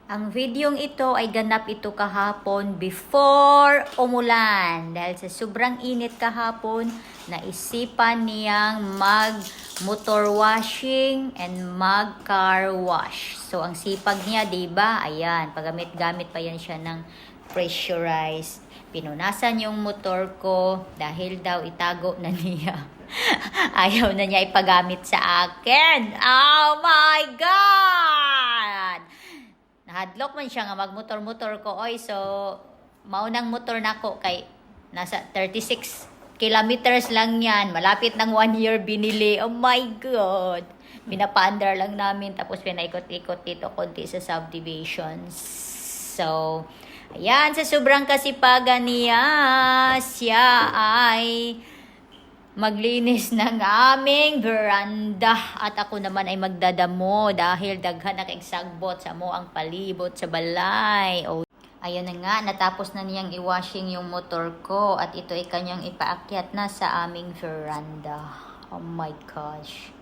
Ang videong ito ay ganap ito kahapon before umulan. Dahil sa sobrang init kahapon, naisipan niyang mag-motor washing and mag-car wash. So, ang sipag niya, diba? Ayan, paggamit-gamit pa yan siya ng pressurized. Pinunasan yung motor ko dahil daw itago na niya. Ayaw na niya ipagamit sa akin. Oh my God! Nahadlok man siya nga magmotor-motor ko. Oy, so, maunang motor na ko kay nasa 36 kilometers lang yan. Malapit ng 1 year binili. Oh my God! Pinapaandar lang namin tapos pinaikot-ikot dito konti sa subdivisions. So, ayan, sa sobrang kasipagan niya, siya ay maglinis ng aming veranda at ako naman ay magdadamo dahil daghan na kay sagbot sa mo ang palibot sa balay. Oh, ayun na nga, natapos na niyang i-washing yung motor ko at ito ay kanyang ipaakyat na sa aming veranda. Oh my gosh.